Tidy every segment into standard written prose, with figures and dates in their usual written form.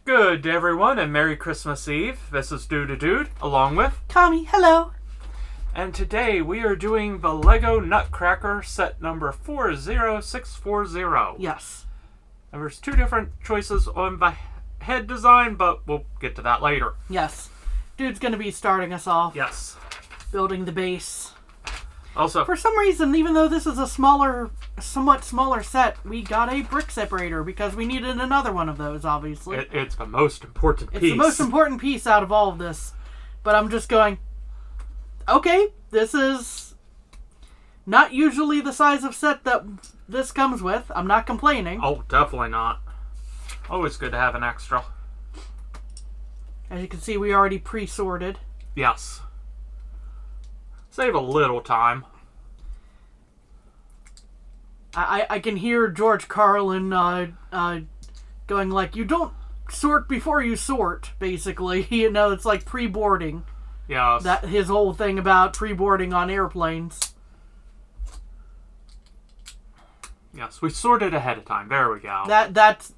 Good day, everyone, and Merry Christmas Eve. This is Dude, along with Tommy, hello. And today we are doing the Lego Nutcracker set number 40640. Yes. And there's two different choices on the head design, but we'll get to that later. Yes. Dude's going to be starting us off. Yes. Building the base. Also, for some reason, even though this is a somewhat smaller set, we got a brick separator because we needed another one of those, obviously. It's the most important piece. It's the most important piece out of all of this. But I'm just going, okay, this is not usually the size of set that this comes with. I'm not complaining. Oh, definitely not. Always good to have an extra. As you can see, we already pre-sorted. Yes. Save a little time. I can hear George Carlin going like, you don't sort before you sort, basically. You know, it's like pre-boarding. Yes. That his whole thing about pre-boarding on airplanes. Yes, we sorted ahead of time. There we go. That's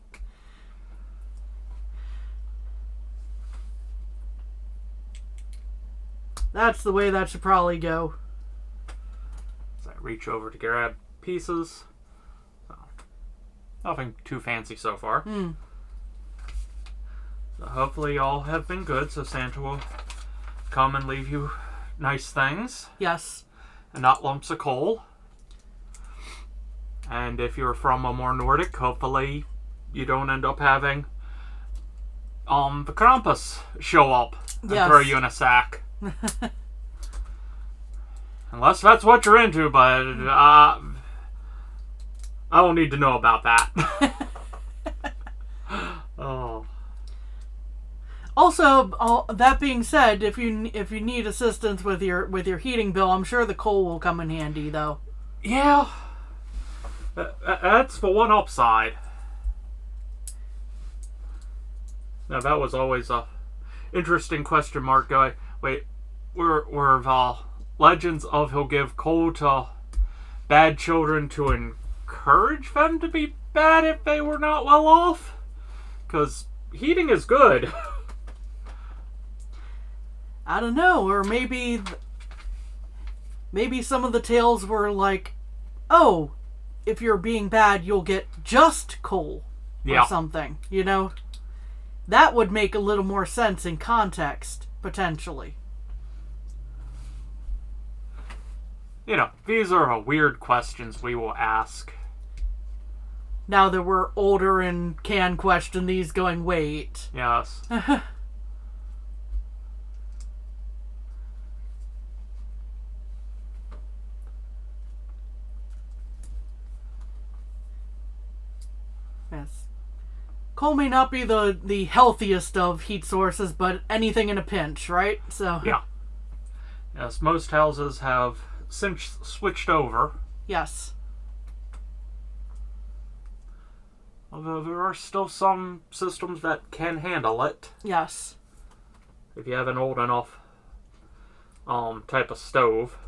the way that should probably go. So I reach over to grab pieces. So, nothing too fancy so far. So hopefully y'all have been good, so Santa will come and leave you nice things. Yes. And not lumps of coal. And if you're from a more Nordic, hopefully you don't end up having the Krampus show up and throw you in a sack. Unless that's what you're into, but I don't need to know about that. Oh. Also, that being said, if you need assistance with your heating bill, I'm sure the coal will come in handy, though. Yeah, that's the one upside. Now that was always a interesting question mark. Going, wait, were the legends of he'll give coal to bad children to encourage them to be bad if they were not well off? Because heating is good. I don't know, or maybe some of the tales were like, oh, if you're being bad, you'll get just coal or something. You know, that would make a little more sense in context, potentially. You know, these are weird questions we will ask. Now that we're older and can question these, going, wait. Yes. Yes. Coal may not be the healthiest of heat sources, but anything in a pinch, right? So. Yeah. Yes, most houses have since switched over. Yes. Although there are still some systems that can handle it. Yes. If you have an old enough type of stove.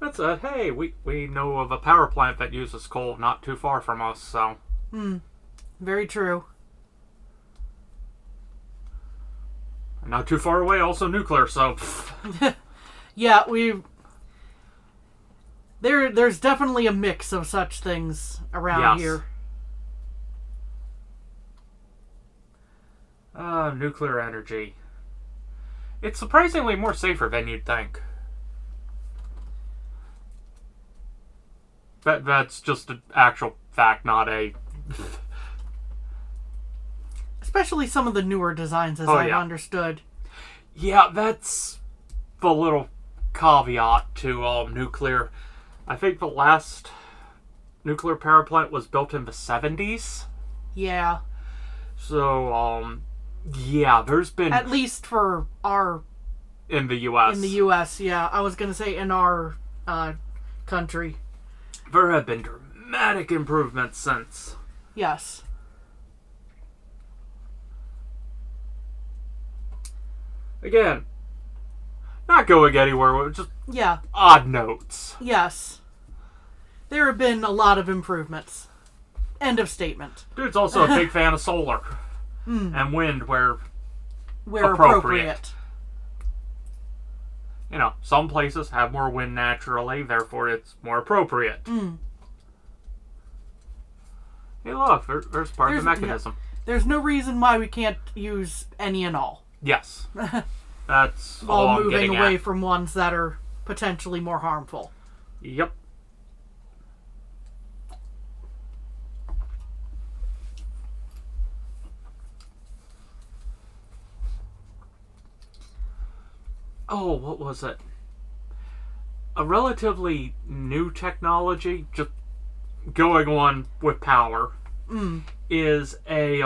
That said, hey, we know of a power plant that uses coal not too far from us, so. Very true. Not too far away, also nuclear, so. Yeah, there's definitely a mix of such things around here. Nuclear energy. It's surprisingly more safer than you'd think. That's just an actual fact, not a... Especially some of the newer designs, as I've understood. Yeah, that's the little caveat to nuclear. I think the last nuclear power plant was built in the 70s. Yeah. So, yeah, there's been... At least for our... In the U.S. In the U.S., yeah. I was going to say in our country. There have been dramatic improvements since. Yes. Again, not going anywhere, just odd notes. Yes. there have been a lot of improvements. End of statement. Dude's also a big fan of solar and wind where appropriate. You know, some places have more wind naturally, therefore it's more appropriate. Hey, look, there's part of the mechanism. Yeah, there's no reason why we can't use any and all. Yes. That's all while I'm moving getting away at. from ones that are potentially more harmful. Yep. Oh, what was it? A relatively new technology, just going on with power, is a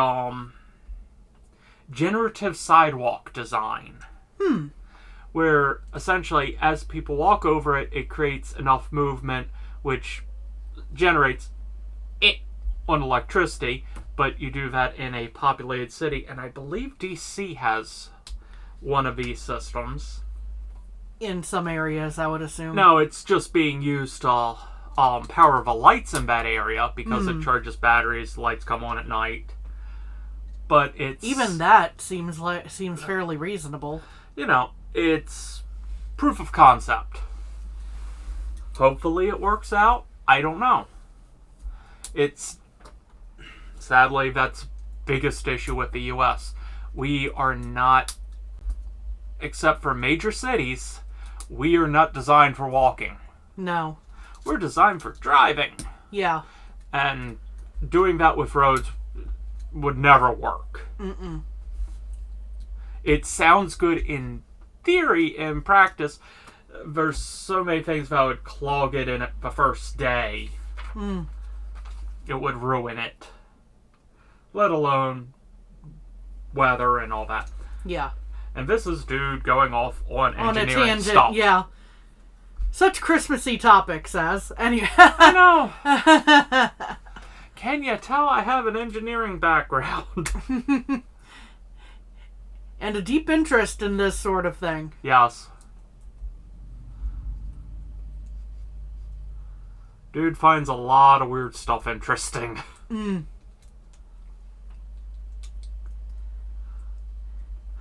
generative sidewalk design. Where essentially, as people walk over it, it creates enough movement which generates on electricity, but you do that in a populated city, and I believe DC has one of these systems. In some areas, I would assume. No, it's just being used to power the lights in that area because it charges batteries. The lights come on at night, but it's even that seems fairly reasonable. You know, it's proof of concept. Hopefully, it works out. I don't know. It's sadly that's biggest issue with the U.S. We are not, except for major cities, we are not designed for walking. No. We're designed for driving. Yeah. And doing that with roads would never work. It sounds good in theory. In practice, there's so many things that would clog it in it the first day. It would ruin it. Let alone weather and all that. Yeah. And this is dude going off on engineering a tangent, stuff. Yeah. Such Christmassy topics as. Anyway. I know. Can you tell I have an engineering background? And a deep interest in this sort of thing. Yes. Dude finds a lot of weird stuff interesting.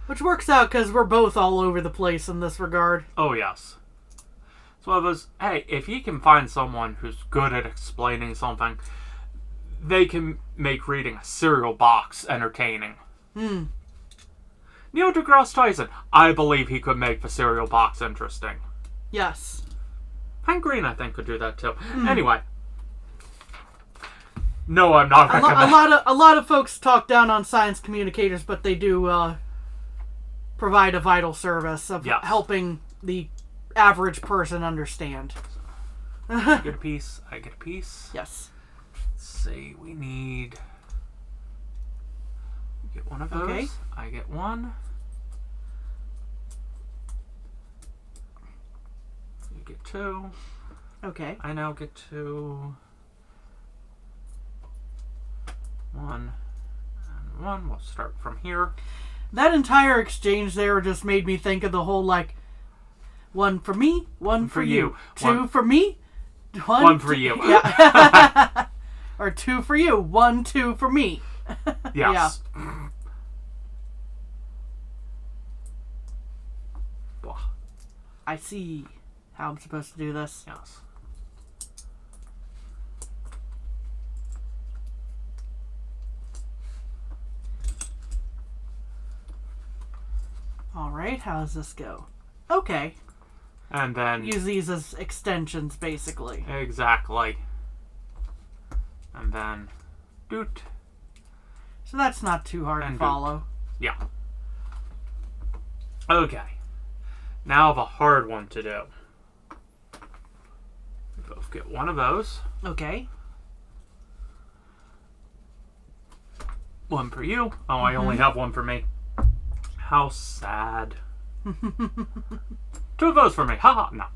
Which works out because we're both all over the place in this regard. Oh, yes. It's one of those, hey, if you can find someone who's good at explaining something, they can make reading a cereal box entertaining. Neil deGrasse Tyson, I believe he could make the cereal box interesting. Yes. Hank Green, I think, could do that too. Anyway. No, I'm not recommending. A lot of folks talk down on science communicators, but they do provide a vital service of helping the average person understand. I get a piece. I get a piece. Yes. Let's see. We need... Get one of those. Okay. I get one. You get two. Okay. I now get two. One and one. We'll start from here. That entire exchange there just made me think of the whole, like, one for me, one for you. Two for me, one for you. Yeah. Or two for you, 1, 2 for me. Yes. Yeah. I see how I'm supposed to do this. Yes. Alright, how does this go? Okay. And then... Use these as extensions, basically. Exactly. And then... Doot. So that's not too hard to follow. Yeah. Okay. Now the hard one to do. We both get one of those. Okay. One for you. Oh, I only have one for me. How sad. Two of those for me. Haha. No.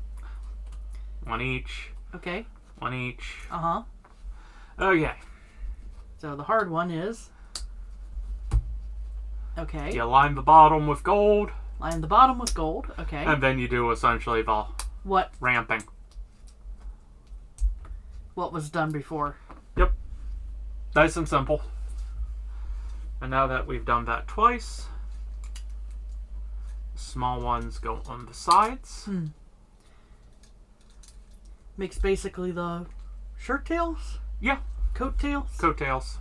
One each. Okay. One each. Uh-huh. Okay. So the hard one is... Okay. You line the bottom with gold. Line the bottom with gold. Okay. And then you do essentially the... What? Ramping. what was done before. Yep. Nice and simple. And now that we've done that twice, small ones go on the sides. Makes basically the shirt tails? Yeah. Coat tails? Coat tails.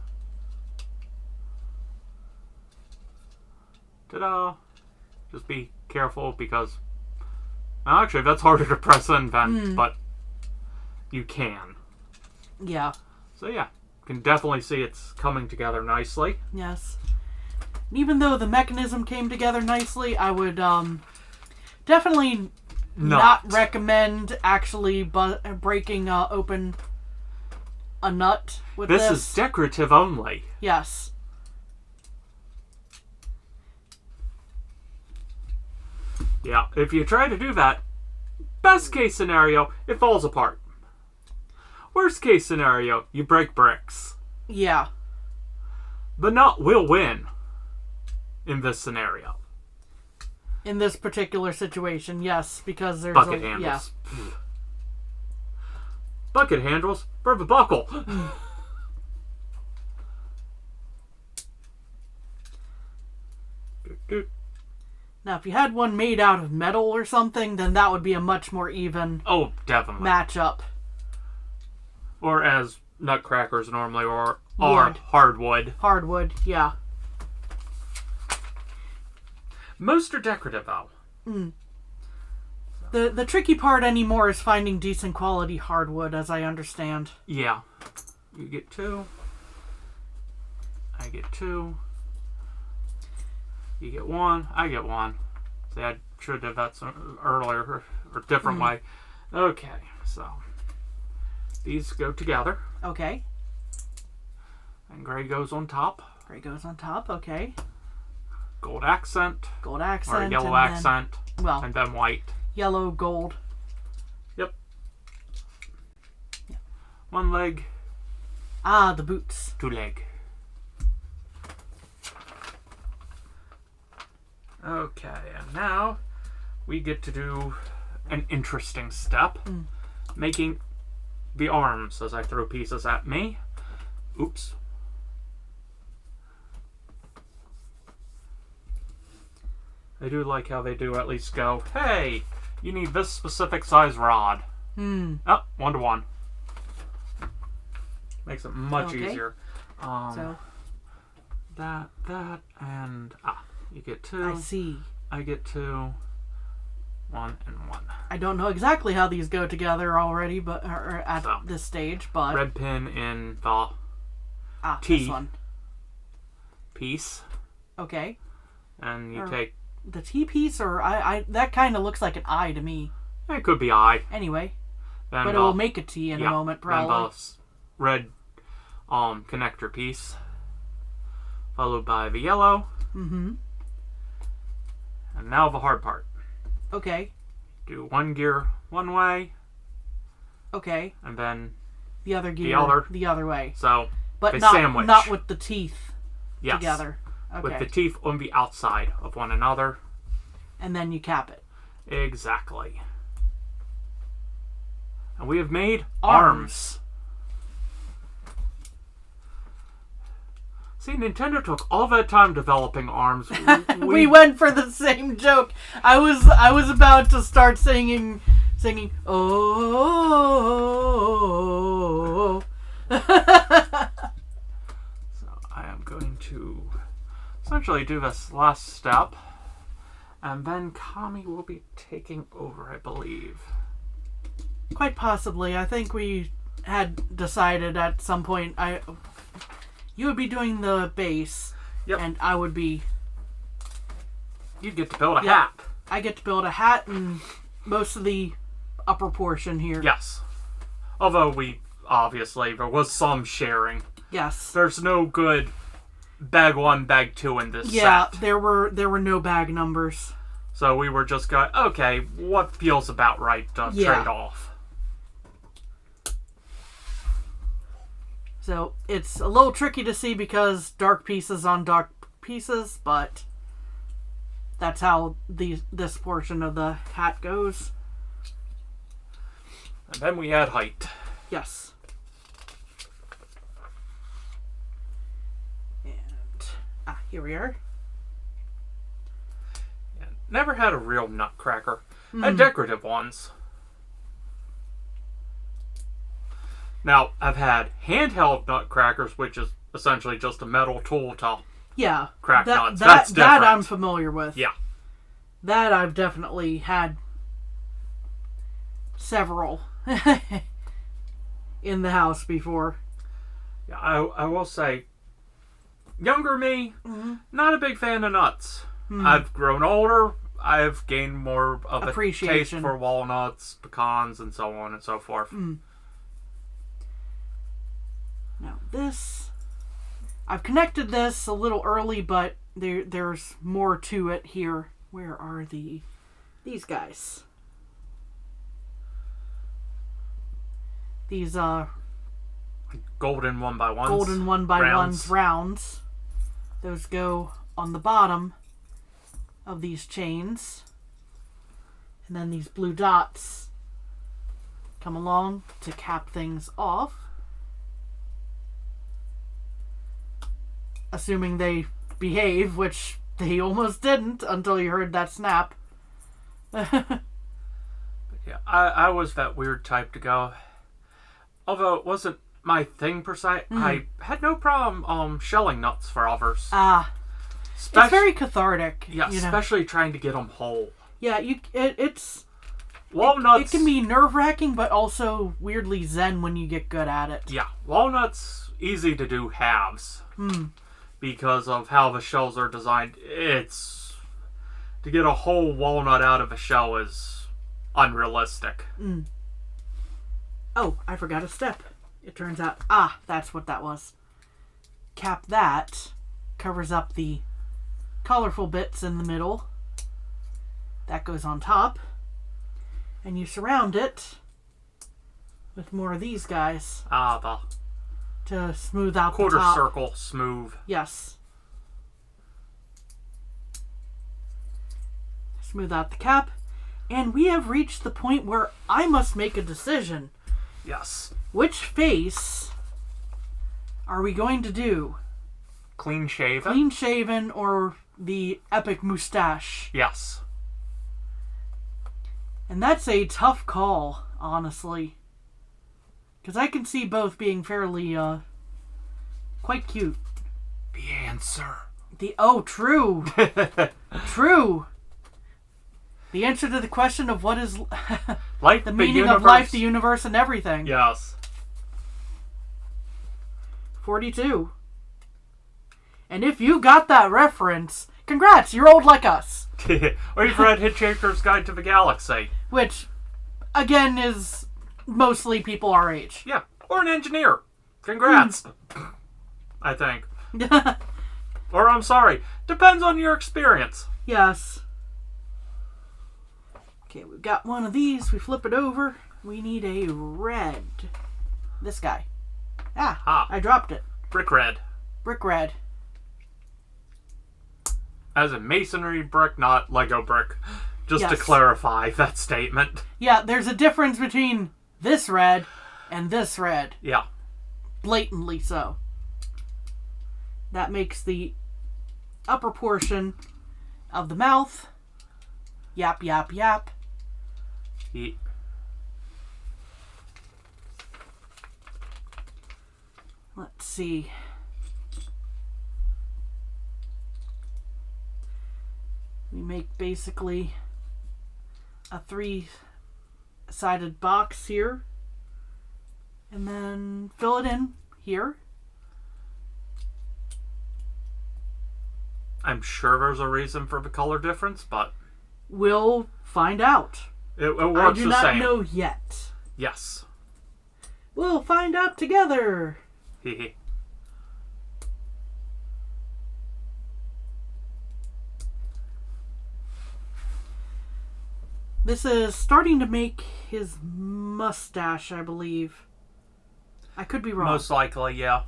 Ta-da! Just be careful because... Well, actually, that's harder to press in than, but you can. Yeah. So yeah, you can definitely see it's coming together nicely. Yes. Even though the mechanism came together nicely, I would definitely not recommend actually breaking open a nut with this. This is decorative only. Yes. Yeah, if you try to do that, best case scenario, it falls apart. Worst case scenario, you break bricks. Yeah. The nut will win in this scenario. In this particular situation, yes, because there's Bucket handles. Yeah. Bucket handles for the buckle. Now, if you had one made out of metal or something, then that would be a much more even Definitely. matchup. Or as Nutcrackers normally are Wood. hardwood. Hardwood, yeah. Most are decorative though. The tricky part anymore is finding decent quality hardwood, as I understand. Yeah. You get 2. I get 2. You get 1. I get 1. See, I should have done that earlier or different way. Okay, so these go together. Okay. And gray goes on top. Gray goes on top, okay. Gold accent. Gold accent. Or yellow accent. Well, and then white. Yellow, gold. Yep. One leg. Ah, the boots. 2 leg. Okay, and now we get to do an interesting step. Making the arms as I throw pieces at me. Oops. I do like how they do at least go, hey, you need this specific size rod. Oh, 1 to 1. Makes it much easier. So that, and you get 2. I see. I get 2. 1 and 1. I don't know exactly how these go together already, but or at this stage, but red pin in the T this one. Piece. Okay. And you take the T piece, or I that kind of looks like an I to me. It could be I. Anyway, then but it will make a T in a moment, probably. Then the red connector piece, followed by the yellow. And now the hard part. Okay. Do 1 gear one way. Okay. And then the other gear the other way. So, but sandwich. Not with the teeth together. Okay. With the teeth on the outside of one another. And then you cap it. Exactly. And we have made arms. See, Nintendo took all that time developing arms. We went for the same joke. I was about to start singing oh. So I am going to essentially do this last step, and then Kami will be taking over, I believe. Quite possibly. I think we had decided at some point you would be doing the base, and I would be... You'd get to build a hat. I get to build a hat and most of the upper portion here. Yes. Although there was some sharing. Yes. There's no good bag 1, bag 2 in this set. Yeah, there were no bag numbers. So we were just going, okay, what feels about right to trade off? So it's a little tricky to see because dark pieces on dark pieces, but that's how this portion of the hat goes. And then we add height. Yes. here we are. Yeah, never had a real Nutcracker. Had decorative ones. Now, I've had handheld Nutcrackers, which is essentially just a metal tool to crack nuts. That's different. That I'm familiar with. Yeah. That I've definitely had several in the house before. Yeah, I will say, younger me, not a big fan of nuts. I've grown older. I've gained more of a taste for walnuts, pecans, and so on and so forth. Now this, I've connected this a little early, but there's more to it here. Where are these guys? These golden 1x1s. Golden 1x1s rounds. Those go on the bottom of these chains. And then these blue dots come along to cap things off. Assuming they behave, which they almost didn't until you heard that snap. Yeah, I was that weird type to go. Although it wasn't my thing per se, I had no problem shelling nuts for others. It's very cathartic. Yeah, especially trying to get them whole. Yeah, it's walnuts. It can be nerve-wracking, but also weirdly zen when you get good at it. Yeah, walnuts easy to do halves because of how the shells are designed. It's to get a whole walnut out of a shell is unrealistic. Oh, I forgot a step. It turns out, that's what that was. Cap that, covers up the colorful bits in the middle. That goes on top. And you surround it with more of these guys. To smooth out the top. Quarter circle smooth. Yes. Smooth out the cap. And we have reached the point where I must make a decision. Yes. Which face are we going to do? Clean shaven? Clean shaven or the epic mustache? Yes. And that's a tough call, honestly. Because I can see both being fairly, quite cute. The answer. True. True. The answer to the question of what is life, the meaning of life, the universe, and everything. Yes. 42. And if you got that reference, congrats, you're old like us. Or you've read Hitchhiker's Guide to the Galaxy. Which, again, is mostly people our age. Yeah, or an engineer. Congrats. I think. Or I'm sorry. Depends on your experience. Yes. Okay, we've got one of these. We flip it over. We need a red. This guy. I dropped it. Brick red. Brick red. As a masonry brick, not Lego brick. Just to clarify that statement. Yeah, there's a difference between this red and this red. Yeah. Blatantly so. That makes the upper portion of the mouth. Yap, yap, yap. Let's see. We make basically a 3-sided box here. And then fill it in here. I'm sure there's a reason for the color difference, but we'll find out. It works the same. I do not know yet. Yes. We'll find out together. This is starting to make his mustache, I believe. I could be wrong. Most likely, yeah.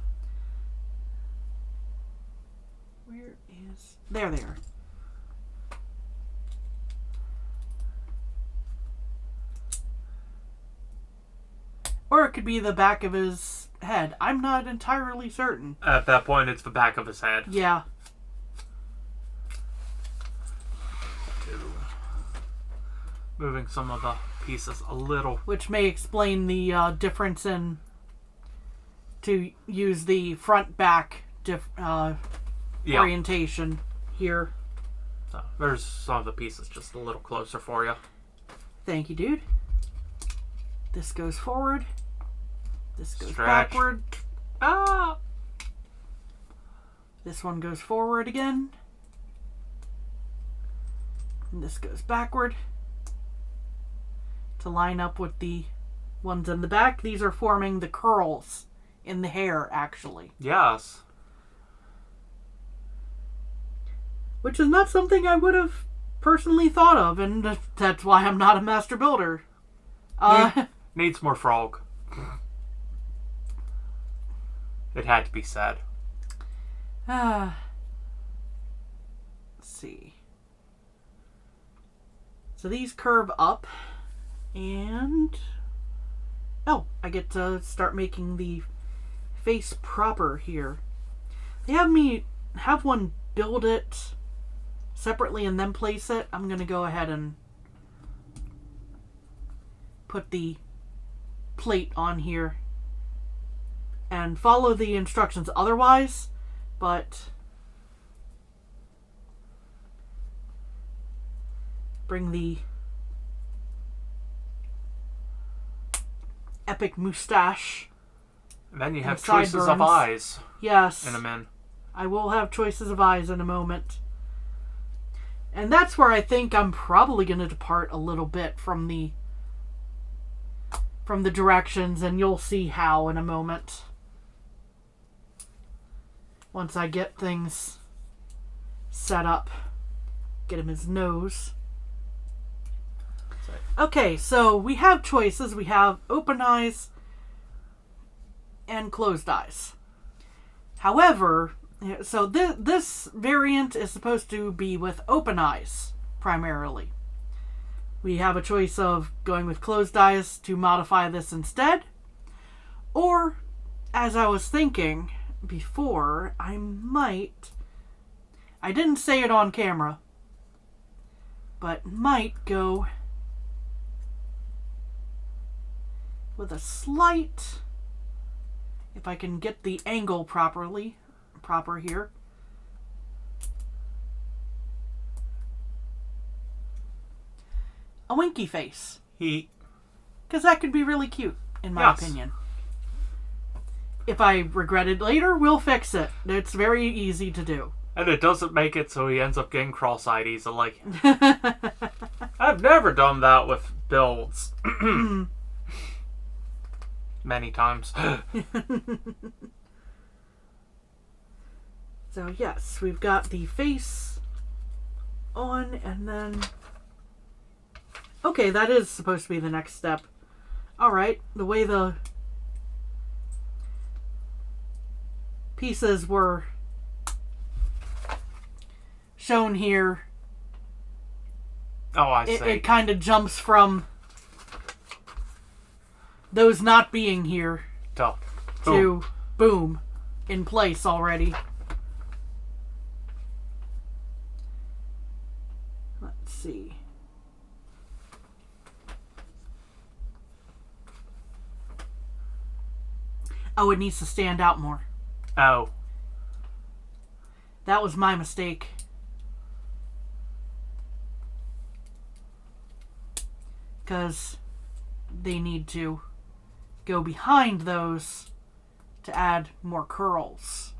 Where is... There they are. Or it could be the back of his head. I'm not entirely certain. At that point, it's the back of his head. Yeah. moving some of the pieces a little. Which may explain the difference in to use the front-back orientation here. So there's some of the pieces just a little closer for you. Thank you, dude. This goes forward. This goes Stretch. backward. Ah! This one goes forward again. And this goes backward. To line up with the ones in the back. These are forming the curls in the hair, actually. Yes. Which is not something I would have personally thought of, and that's why I'm not a master builder. Needs more frog. It had to be said. Let's see. So these curve up, and oh, I get to start making the face proper here. They have me have one build it separately and then place it. I'm going to go ahead and put the plate on here and follow the instructions otherwise, but bring the epic mustache. And then you have choices of eyes. Yes. In a minute. I will have choices of eyes in a moment. And that's where I think I'm probably going to depart a little bit from the directions, and you'll see how in a moment. Once I get things set up. Get him his nose. Okay, so we have choices. We have open eyes and closed eyes. However, so this variant is supposed to be with open eyes, primarily. We have a choice of going with closed eyes to modify this instead. Or, as I was thinking before, I didn't say it on camera, but might go with a slight, if I can get the angle proper here. A winky face. Because that could be really cute, in my opinion. If I regret it later, we'll fix it. It's very easy to do. And it doesn't make it so he ends up getting cross-eyed easily. I've never done that with builds. Many times. So yes, we've got the face on, and then okay, that is supposed to be the next step. Alright, the way the pieces were shown here, I see. It kind of jumps from those not being here to boom, in place already. Let's see. Oh, it needs to stand out more. Oh. That was my mistake. Because they need to go behind those to add more curls.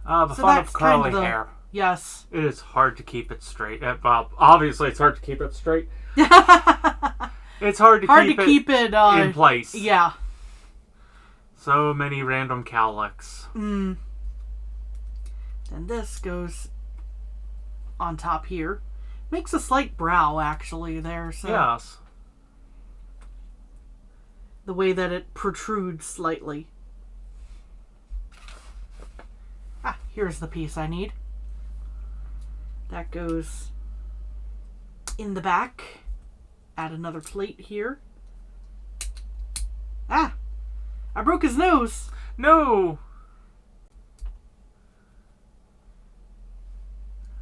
The fun of curly hair. Yes. It is hard to keep it straight. Well, obviously it's hard to keep it straight. It's hard to keep it in place. Yeah. So many random cowlicks. Then this goes on top here. Makes a slight brow, actually, there. So yes. The way that it protrudes slightly. Ah, here's the piece I need. That goes in the back. Add another plate here. Ah! I broke his nose! No!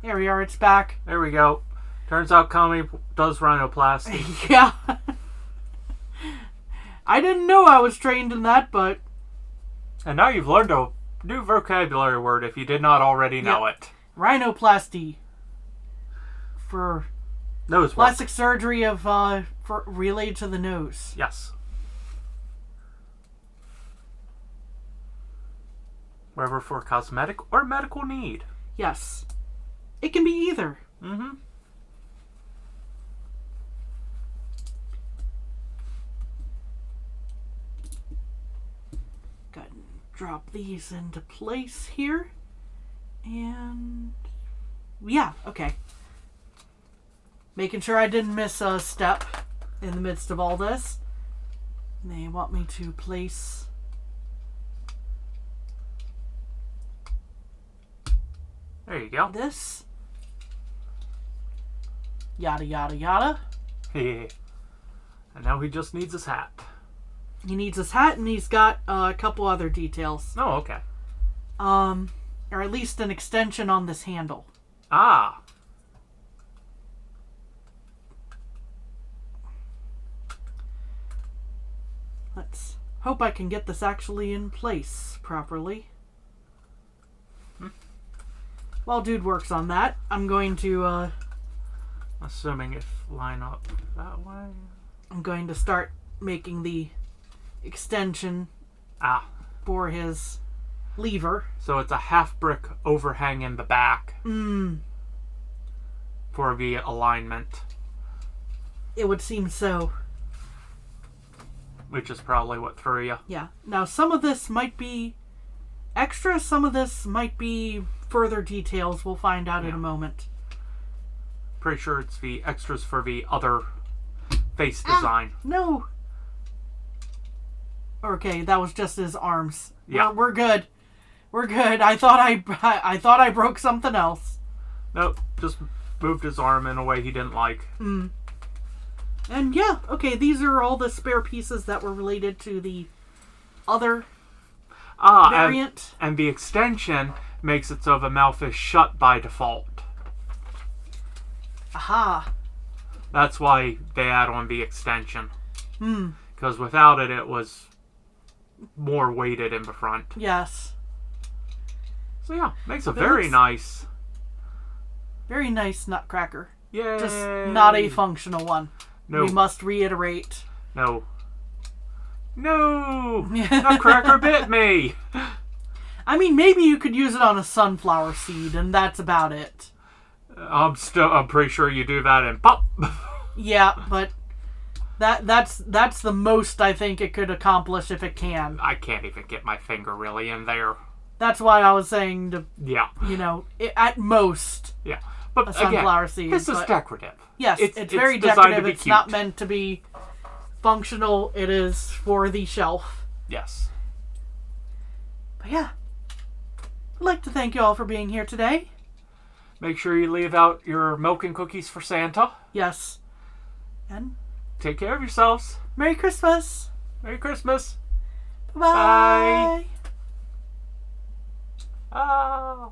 Here we are, it's back. There we go. Turns out Kami does rhinoplasty. Yeah. I didn't know I was trained in that, but... And now you've learned a new vocabulary word if you did not already know it. Rhinoplasty. For Nose work. plastic surgery of related to the nose. Yes. Whether for cosmetic or medical need. Yes. It can be either. Mm-hmm. Go ahead and drop these into place here. And... yeah, okay. Making sure I didn't miss a step in the midst of all this. They want me to place... There you go. this. Yada, yada, yada. And now he just needs his hat. He needs his hat, and he's got a couple other details. Oh, okay. Or at least an extension on this handle. Ah. Let's hope I can get this actually in place properly. While dude works on that, I'm going to, Assuming if line up that way. I'm going to start making the extension for his lever. So it's a half brick overhang in the back. For the alignment. It would seem so. Which is probably what threw you. Yeah. Now, some of this might be extra, some of this might be further details. We'll find out in a moment. Pretty sure it's the extras for the other face design. No. Okay, that was just his arms. Yeah. We're good. We're good. I thought I broke something else. Nope, just moved his arm in a way he didn't like. And yeah, okay, these are all the spare pieces that were related to the other variant. And the extension makes it so the mouth is shut by default. Aha. That's why they add on the extension. Because without it, it was more weighted in the front. Yes. So yeah, makes a very nice Nutcracker. Yay. Just not a functional one. No. We must reiterate. No. Nutcracker bit me. I mean, maybe you could use it on a sunflower seed, and that's about it. I'm pretty sure you do that and pop. Yeah, but that's the most I think it could accomplish if it can. I can't even get my finger really in there. That's why I was saying to, Yeah. At most, Yeah. But a sunflower seed. this is decorative. Yes, it's very decorative. It's not meant to be functional. It is for the shelf. Yes. But yeah, I'd like to thank you all for being here today. Make sure you leave out your milk and cookies for Santa. Yes. And take care of yourselves. Merry Christmas. Merry Christmas. Bye-bye. Bye. Ah.